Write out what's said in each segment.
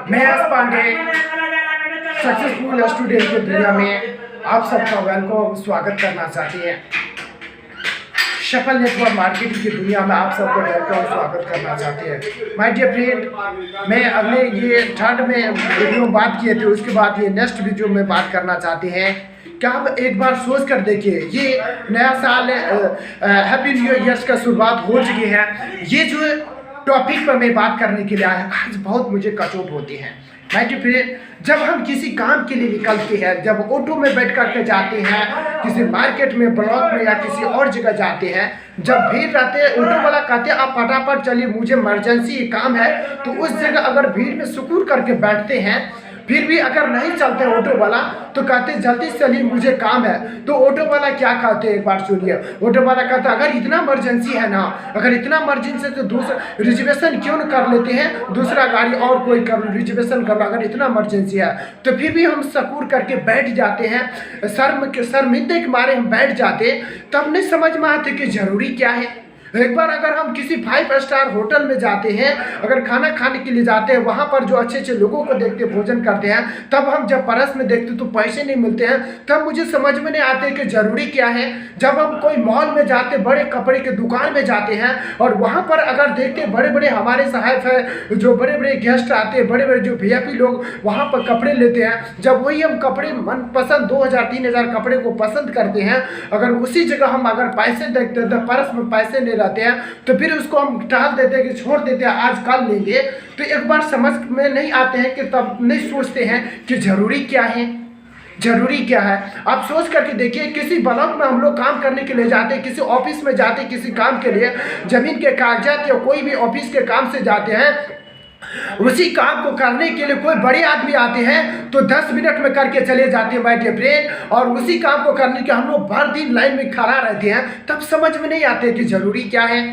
मैं यश Pandey successful student की दुनिया में आप सबका वेलकम स्वागत करना चाहते हैं। सफल नेटवर्क मार्केटिंग की दुनिया में आप सबको वेलकम स्वागत करना चाहते हैं। माय डियर फ्रेंड, मैं अगले ये थर्ड में वीडियो बात किए थे, उसके बाद ये नेक्स्ट वीडियो में बात करना चाहते हैं। क्या आप एक बार सोच कर देखिए, ये नया साल हैप्पी न्यू ईयर्स का शुरुआत हो चुकी है। ये जो टॉपिक पर मैं बात करने के लिए आया, आज बहुत मुझे कचोट होती है। माय डियर फ्रेंड, जब हम किसी काम के लिए निकलते हैं, जब ऑटो में बैठ कर के जाते हैं, किसी मार्केट में, ब्लॉक में या किसी और जगह जाते हैं, जब भीड़ रहते हैं, ऑटो वाला कहते हैं आप फटाफट चलिए, मुझे इमरजेंसी काम है, तो उस जगह अगर भीड़ में सुकून करके बैठते हैं, फिर भी अगर नहीं चलते ऑटो वाला तो कहते जल्दी चलिए मुझे काम है। तो ऑटो वाला क्या कहते हैं, एक बार सुनिए। ऑटो वाला कहता है अगर इतना इमरजेंसी है ना, अगर इतना इमरजेंसी है तो दूसरा रिजर्वेशन क्यों न कर लेते हैं, दूसरा गाड़ी और कोई कर रिजर्वेशन कर लो, अगर इतना इमरजेंसी है। तो फिर भी हम सकूर करके बैठ जाते हैं, शर्मिंदे के मारे हम बैठ जाते, तब नहीं समझ में आते कि जरूरी क्या है। एक बार अगर हम किसी 5 स्टार होटल में जाते हैं, अगर खाना खाने के लिए जाते हैं, वहाँ पर जो अच्छे अच्छे लोगों को देखते भोजन करते हैं, तब हम जब परस में देखते तो पैसे नहीं मिलते हैं, तब मुझे समझ में नहीं आते कि ज़रूरी क्या है। जब हम कोई मॉल में जाते, बड़े कपड़े के दुकान में जाते हैं, और वहाँ पर अगर देखते बड़े बड़े हमारे साहब है, जो बड़े बड़े गेस्ट आते हैं, बड़े बड़े जो VIP लोग वहाँ पर कपड़े लेते हैं, जब वही हम कपड़े मनपसंद 2000-3000 कपड़े को पसंद करते हैं, अगर उसी जगह हम अगर पैसे देखते हैं तो परस में पैसे नहीं रहते हैं, तो फिर उसको हम टाल देते हैं कि छोड़ देते हैं, आज कल लेंगे। तो एक बार समझ में नहीं आते हैं कि तब नहीं सोचते हैं कि जरूरी क्या है, जरूरी क्या है। आप सोच करके देखिए, किसी ब्लॉक में हम लोग काम करने के लिए जाते हैं, किसी ऑफिस में जाते हैं, किसी काम के लिए जमीन के कागजात या कोई भी ऑफिस के काम से जाते हैं, उसी काम को करने के लिए कोई बड़े आदमी आते हैं तो 10 मिनट में करके चले जाते हैं माय डियर फ्रेंड, और उसी काम को करने के हम लोग भर दिन लाइन में खड़ा रहते हैं, तब समझ में नहीं आते कि जरूरी क्या है।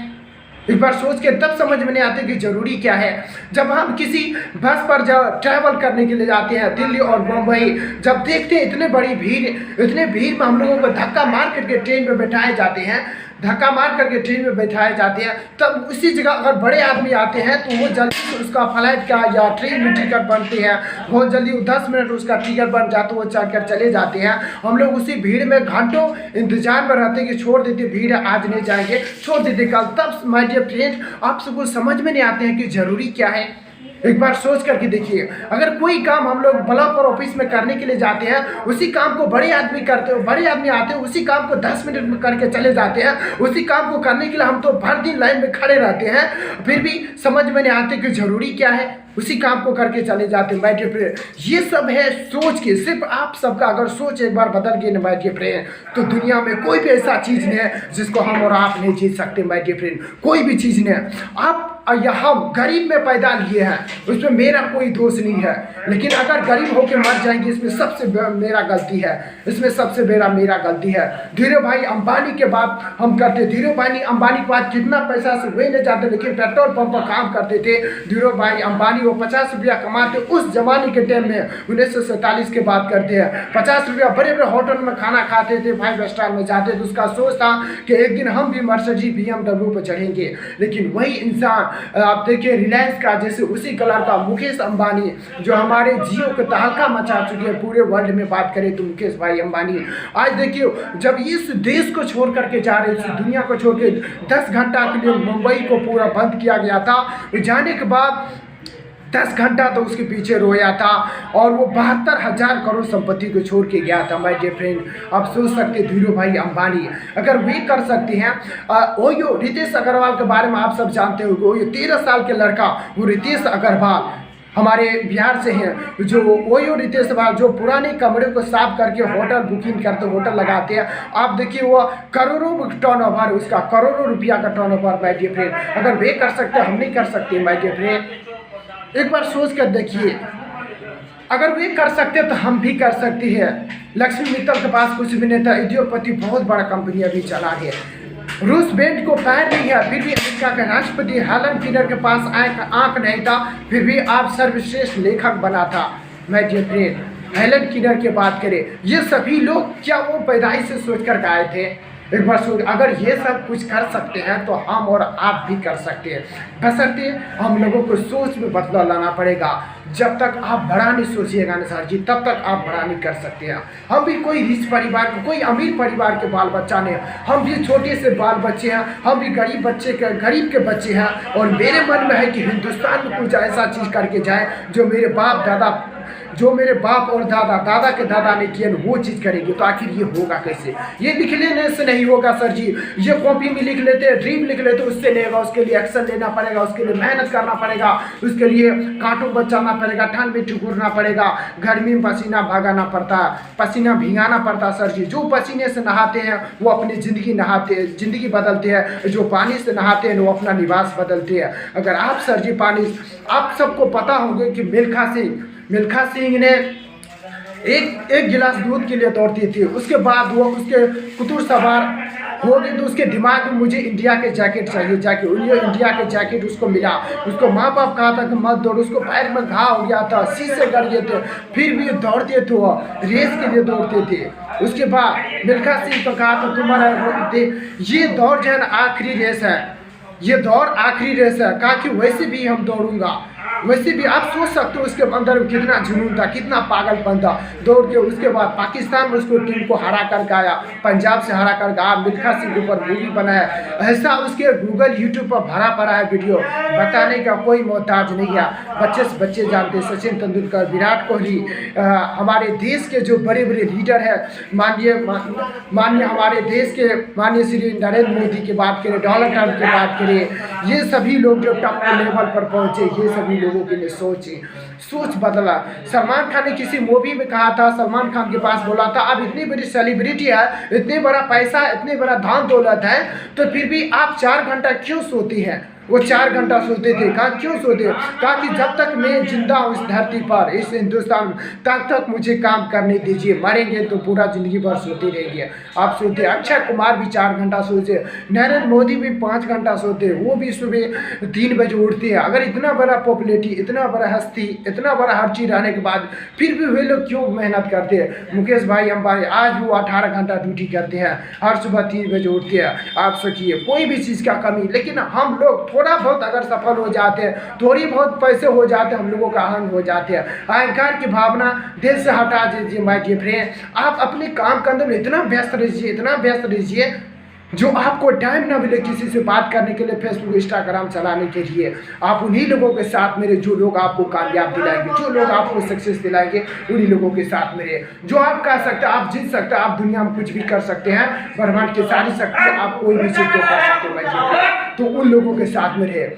एक बार सोच के तब समझ में नहीं आते कि जरूरी क्या है। जब हम किसी बस पर ट्रैवल करने के लिए जाते हैं, दिल्ली और मुंबई, जब देखते हैं इतने भीड़ में हम लोगों को धक्का मार करके ट्रेन में बैठाए जाते हैं, धक्का मार करके ट्रेन में बैठाए जाते हैं, तब उसी जगह अगर बड़े आदमी आते हैं तो वो जल्दी से उसका फ्लाइट का या ट्रेन में टिकट बनते हैं, बहुत जल्दी 10 मिनट उसका टिकट बन जाता है, वो चढ़ कर चले जाते हैं। हम लोग उसी भीड़ में घंटों इंतजार में रहते हैं कि छोड़ देते, भीड़ आज नहीं जाएंगे, छोड़ देते कल। तब माय डियर फ्रेंड, आप सबको समझ में नहीं आते हैं कि ज़रूरी क्या है। एक बार सोच करके देखिए, अगर कोई काम हम लोग ब्लॉक और ऑफिस में करने के लिए जाते हैं, उसी काम को बड़े आदमी करते हैं, बड़े आदमी आते हैं, उसी काम को 10 मिनट में करके चले जाते हैं, उसी काम को करने के लिए हम तो भर दिन लाइन में खड़े रहते हैं, फिर भी समझ में नहीं आते कि जरूरी क्या है, उसी काम को करके चले जाते हैं माय डियर फ्रेंड। ये सब है सोच के, सिर्फ आप सबका अगर सोच एक बार बदल गई ना माय डियर फ्रेंड, तो दुनिया में कोई भी ऐसा चीज़ नहीं है जिसको हम और आप नहीं जीत सकते माय डियर फ्रेंड, कोई भी चीज़ नहीं है। आप या हम गरीब में पैदा लिए हैं, उसमें मेरा कोई दोष नहीं है, लेकिन अगर गरीब होकर मर जाएंगे, इसमें सबसे मेरा गलती है, इसमें सबसे मेरा गलती है। धीरू भाई अंबानी के बात हम करते, धीरू भाई अंबानी के बाद कितना पैसा से वे नहीं जाते, लेकिन पेट्रोल पंप पर काम करते थे धीरू भाई अंबानी, वो 50 रुपया कमाते उस जमाने के टाइम में, 1947 के बात करते हैं। 50 रुपया बड़े बड़े होटल में खाना खाते थे, 5 स्टार में जाते थे, उसका सोच था कि एक दिन हम भी मर्सिडीज BMW पर चढ़ेंगे। लेकिन वही इंसान आप देखिए रिलायंस का, जैसे उसी कलर का मुकेश अंबानी, जो हमारे जियो के तहलका मचा चुके हैं पूरे वर्ल्ड में, बात करें तो मुकेश भाई अंबानी आज देखिए, जब इस देश को छोड़ करके जा रहे, इस दुनिया को छोड़ के 10 घंटा के लिए मुंबई को पूरा बंद किया गया था, जाने के बाद 10 घंटा तो उसके पीछे रोया था, और वो 72,000 करोड़ संपत्ति को छोड़ के गया था माय डियर फ्रेंड। आप सोच सकते धीरू भाई अंबानी अगर वे कर सकते हैं। ओयो रितेश अग्रवाल के बारे में आप सब जानते हो, वो 13 साल के लड़का, वो रितेश अग्रवाल हमारे बिहार से हैं, जो ओयो रितेश अग्रवाल जो पुराने कमरे को साफ करके होटल बुकिंग करते, होटल लगाते हैं। आप देखिए वो करोड़ों टर्नओवर, उसका करोड़ों रुपया का टर्नओवर माय डियर फ्रेंड। अगर वे कर सकते हम नहीं कर सकते माय डियर फ्रेंड। एक बार सोच कर देखिए, अगर वे कर सकते तो हम भी कर सकते हैं। लक्ष्मी मित्तल के पास कुछ भी नहीं था, उद्योगपति बहुत बड़ा कंपनी अभी चला है। रूस बैंड को पैर नहीं है, फिर भी अमेरिका के राष्ट्रपति हेलन किलर के पास आंख नहीं था, फिर भी आप सर्वश्रेष्ठ लेखक बना था my dear friend. Helen Keller की बात करें, ये सभी लोग क्या वो पैदाइश से सोच कर आए थे? एक बार सोच, अगर ये सब कुछ कर सकते हैं तो हम और आप भी कर सकते हैं, बशर्ते हम लोगों को सोच में बदलाव लाना पड़ेगा। जब तक आप बड़ा नहीं सोचिएगा ना सर जी, तब तक आप बड़ा नहीं कर सकते हैं। हम भी कोई रिच परिवार के, कोई अमीर परिवार के बाल बच्चा नहीं, हम भी छोटे से बाल बच्चे हैं, हम भी गरीब के बच्चे हैं। और मेरे मन में है कि हिंदुस्तान में कुछ ऐसा चीज़ करके जाए जो मेरे बाप और दादा के दादा ने किया, वो चीज़ करेंगे। तो आखिर ये होगा कैसे? ये लिख लेने से नहीं होगा सर जी। ये कॉपी में लिख लेते हैं, ड्रीम लिख लेते, उससे नहीं होगा। उसके लिए एक्शन लेना पड़ेगा, उसके लिए मेहनत करना पड़ेगा, उसके लिए कांटों बचाना पड़ेगा, ठंड में ठिठुरना पड़ेगा, गर्मी में पसीना भगाना पड़ता, पसीना भिगाना पड़ता सर जी। जो पसीने से नहाते हैं वो अपनी ज़िंदगी बदलते हैं, जो पानी से नहाते हैं वो अपना निवास बदलते हैं। अगर आप सर जी आप सबको पता होगा कि मिल्खा सिंह ने एक गिलास दूध के लिए दौड़ती थी, उसके बाद वो उसके कुतुर सवार हो गई तो उसके दिमाग में मुझे इंडिया के जैकेट चाहिए, इंडिया के जैकेट उसको मिला। उसको माँ बाप कहा था कि मत दौड़, उसको पैर में घाव हो गया था, शीशे गड़ गए थे, फिर भी दौड़ते थे, वो रेस के लिए दौड़ते थे। उसके बाद मिल्खा सिंह को कहा था तुम्हारा ये दौड़ जो है ना आखिरी रेस है, ये दौड़ आखिरी रेस है। कहा कि वैसे भी हम दौड़ूंगा, वैसे भी आप सोच सकते हो उसके अंदर में कितना जुनून था, कितना पागलपन था। दौड़ के उसके बाद पाकिस्तान में उसको टीम को हरा करके आया, पंजाब से हरा करके आया, मिल्खा सिंह के ऊपर मूवी बनाया। ऐसा उसके गूगल यूट्यूब पर भरा पड़ा है वीडियो, बताने का कोई मोहताज नहीं है। बच्चे से बच्चे जानते, सचिन तेंदुलकर, विराट कोहली, हमारे देश के जो बड़े बड़े लीडर हैं, माननीय हमारे देश के माननीय श्री नरेंद्र मोदी की बात करें, डोनाल्ड ट्रंप की बात करें, ये सभी लोग जो टॉप लेवल पर पहुँचे, ये सभी लोगों के लिए सोच बदला। सलमान खान ने किसी मूवी में कहा था, सलमान खान के पास बोला था आप इतनी बड़ी सेलिब्रिटी है, इतने बड़ा पैसा, इतने बड़ा धन दौलत है, तो फिर भी आप 4 घंटा क्यों सोती हैं? वो 4 घंटा सोते थे। कहा क्यों सोते? कहा कि जब तक मैं जिंदा हूँ इस धरती पर, इस हिंदुस्तान में, तब तक मुझे काम करने दीजिए, मरेंगे तो पूरा जिंदगी भर सोते रहेंगे। आप सोते। अक्षय कुमार भी 4 घंटा सोते, नरेंद्र मोदी भी 5 घंटा सोते, वो भी सुबह 3 बजे उठते हैं। अगर इतना बड़ा पॉपुलैरिटी, इतना बड़ा हस्ती, इतना बड़ा हर चीज़ रहने के बाद फिर भी वे लोग क्यों मेहनत करते हैं? मुकेश भाई अंबानी आज वो 18 घंटा ड्यूटी करते हैं, हर सुबह 3 बजे उठते हैं। आप सोचिए कोई भी चीज़ का कमी, लेकिन हम लोग थोड़ा बहुत अगर सफल हो जाते हैं, थोड़ी बहुत पैसे हो जाते हैं, हम लोगों का अहंग हो जाते हैं। अहंकार की भावना दिल से हटा दीजिए माय डियर फ्रेंड। आप अपने काम के अंदर में इतना व्यस्त रहिए जो आपको टाइम ना मिले किसी से बात करने के लिए, फेसबुक इंस्टाग्राम चलाने के लिए। आप उन्हीं लोगों के साथ मेरे जो लोग आपको कामयाब दिलाएंगे, जो लोग आपको सक्सेस दिलाएंगे, उन्हीं लोगों के साथ मेरे। जो आप कर सकते हैं, आप जीत सकते हैं, आप दुनिया में कुछ भी कर सकते हैं, ब्रह्मांड की सारी शक्ति आप कोई भी चीज़ को कर सकते हैं, तो उन लोगों के साथ में रहे।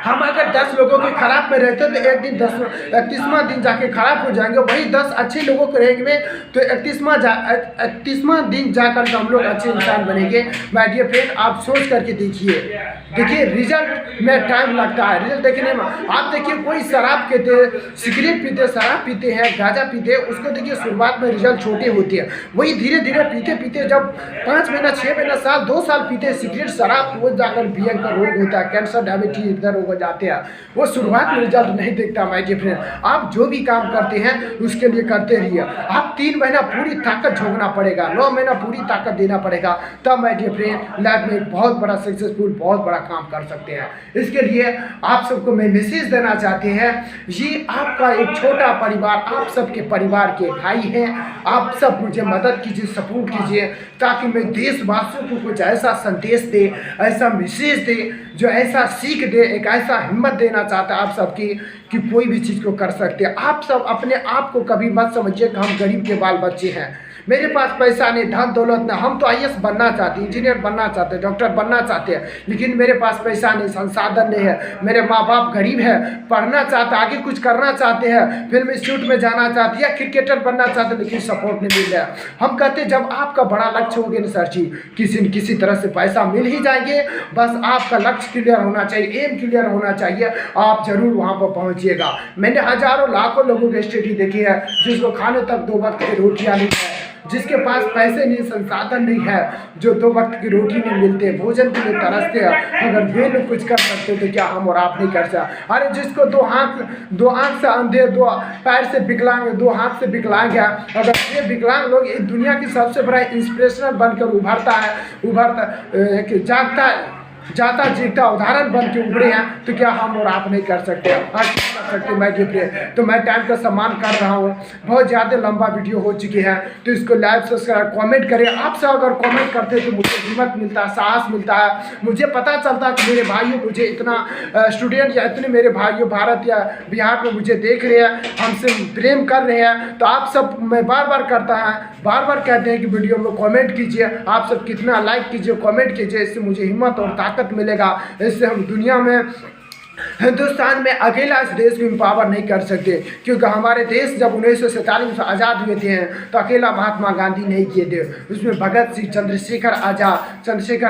हम अगर 10 लोगों के खराब में रहते तो एक दिन 31वां दिन जाके खराब हो जाएंगे। वही 10 अच्छे लोगों के रहेंगे तो 31वां दिन जाकर हम लोग अच्छे इंसान बनेंगे। माय डियर फ्रेंड, आप सोच करके देखिए रिजल्ट में टाइम लगता है, रिजल्ट देखने में। आप देखिए कोई शराब पीते, सिगरेट पीते, शराब पीते हैं, गांजा पीते हैं, उसको देखिए शुरुआत में रिजल्ट छोटे होते हैं। वही धीरे धीरे पीते जब 5 महीना, 6 महीना, साल, 2 साल पीते सिगरेट, शराब, वो जाकर भयंकर रोग होता है, कैंसर, डायबिटीज, इधर हो जाते हैं। वो शुरुआत में रिजल्ट नहीं दिखता माय डियर फ्रेंड। आप जो भी काम करते हैं उसके लिए करते रहिए। आप 3 महीना पूरी ताकत झोंकना पड़ेगा, 9 महीना पूरी ताकत देना पड़ेगा, तब माय डियर फ्रेंड लाइफ में एक बहुत बड़ा सक्सेसफुल, बहुत बड़ा काम कर सकते हैं। इसके लिए आप सबको मैं मैसेज देना चाहते हैं, ये आपका एक छोटा परिवार, आप सबके परिवार के भाई हैं। आप सब मुझे मदद कीजिए, सपोर्ट कीजिए, ताकि मैं देशवासियों को कुछ ऐसा संदेश दे, ऐसा मैसेज दे, जो ऐसा सीख दे, एक ऐसा हिम्मत देना चाहता है आप सबकी कि कोई भी चीज़ को कर सकते हैं। आप सब अपने आप को कभी मत समझिए कि हम गरीब के बाल बच्चे हैं, मेरे पास पैसा नहीं, धन दौलत नहीं। हम तो IAS बनना चाहते हैं, इंजीनियर बनना चाहते हैं, डॉक्टर बनना चाहते हैं, लेकिन मेरे पास पैसा नहीं, संसाधन नहीं है। मेरे माँ बाप गरीब है, पढ़ना चाहते, आगे कुछ करना चाहते हैं, फिल्म इंस्टीट्यूट में जाना चाहते हैं या क्रिकेटर बनना चाहते हैं, लेकिन सपोर्ट नहीं मिल रहा है। हम कहते हैं जब आपका बड़ा लक्ष्य होगा ना सर जी, किसी न किसी तरह से पैसा मिल ही जाएंगे। बस आपका लक्ष्य क्लियर होना चाहिए, एम क्लियर होना चाहिए, आप जरूर वहाँ पर पहुँचिएगा। मैंने हजारों लाखों लोगों की स्टोरी देखी है जिसको खाने तक 2 वक्त की रोटियाँ नहीं है, जिसके पास पैसे नहीं, संसाधन नहीं है, जो 2 वक्त की रोटी नहीं मिलते, भोजन के लिए तरसते हैं, अगर वे लोग कुछ कर सकते तो क्या हम और आप नहीं कर सकते? अरे जिसको 2 आँख से अंधे, 2 पैर से विकलांग, 2 हाथ से विकलांग है, अगर ये विकलांग लोग इस दुनिया की सबसे बड़ा इंस्पिरेशनल बनकर जागता है, जाता जीता उदाहरण बन के उभरे हैं, तो क्या हम और आप नहीं कर सकते? आज क्या कर सकते? मैं तो मैं टाइम का सम्मान कर रहा हूँ। बहुत ज़्यादा लंबा वीडियो हो चुकी है, तो इसको लाइक, सब्सक्राइब, कमेंट करें। आप सब अगर कमेंट करते तो मुझे हिम्मत मिलता है, साहस मिलता है, मुझे पता चलता कि मेरे भाइयों, मुझे इतना स्टूडेंट या इतने मेरे भाइयों भारत या बिहार में मुझे देख रहे हैं, हमसे प्रेम कर रहे हैं। तो आप सब, मैं बार बार कहते हैं कि वीडियो में कमेंट कीजिए। आप सब कितना लाइक कीजिए, कमेंट कीजिए, इससे मुझे हिम्मत और ताकत मिलेगा। इससे हम दुनिया में, हिंदुस्तान में अकेला इस देश को एम्पावर नहीं कर सकते, क्योंकि हमारे देश जब 1947 में आज़ाद हुए थे तो अकेला महात्मा गांधी नहीं किए थे। उसमें भगत सिंह, चंद्रशेखर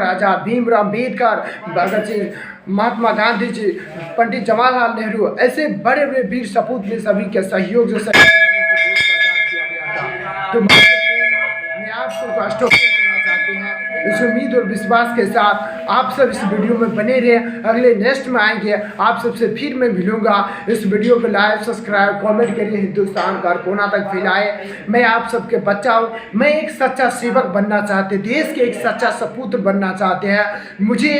आज़ाद, भीमराव अम्बेडकर, भगत सिंह, महात्मा गांधी जी, पंडित जवाहरलाल नेहरू, ऐसे बड़े बड़े वीर सपूत ने सभी के सहयोग से तो मैं आप सबको अष्टों करना चाहते हैं। इस उम्मीद और विश्वास के साथ आप सब इस वीडियो में बने रहे। अगले नेक्स्ट में आएंगे, आप सबसे फिर मैं मिलूंगा। इस वीडियो को लाइक, सब्सक्राइब, कमेंट करिए, हिंदुस्तान का हर कोना तक फैलाए। मैं आप सबके बच्चा हूँ, मैं एक सच्चा सेवक बनना चाहते, देश के एक सच्चा सपूत बनना चाहते हैं। मुझे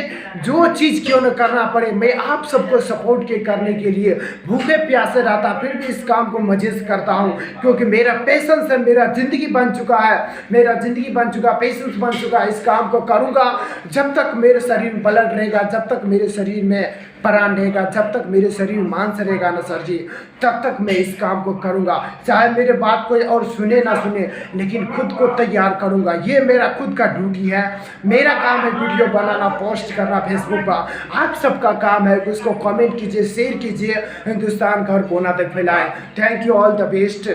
जो चीज़ क्यों न करना पड़े, मैं आप सबको सपोर्ट के करने के लिए भूखे प्यासे रहता, फिर भी इस काम को मजे से करता हूँ, क्योंकि मेरा पैशन है, मेरा ज़िंदगी बन चुका है, पैशंस बन चुका है। इस काम को करूँगा जब तक मेरे शरीर में ब्लड रहेगा, जब तक मेरे शरीर में प्राण रहेगा, जब तक मेरे शरीर में मांस रहेगा ना सर जी, तब तक मैं इस काम को करूँगा। चाहे मेरे बात कोई और सुने ना सुने, लेकिन खुद को तैयार करूँगा। ये मेरा खुद का ड्यूटी है। मेरा काम है वीडियो बनाना, पोस्ट करना फेसबुक पर। आप सबका काम है उसको कमेंट कीजिए, शेयर कीजिए, हिंदुस्तान का हर कोना तक फैलाएं। Thank you, all the best.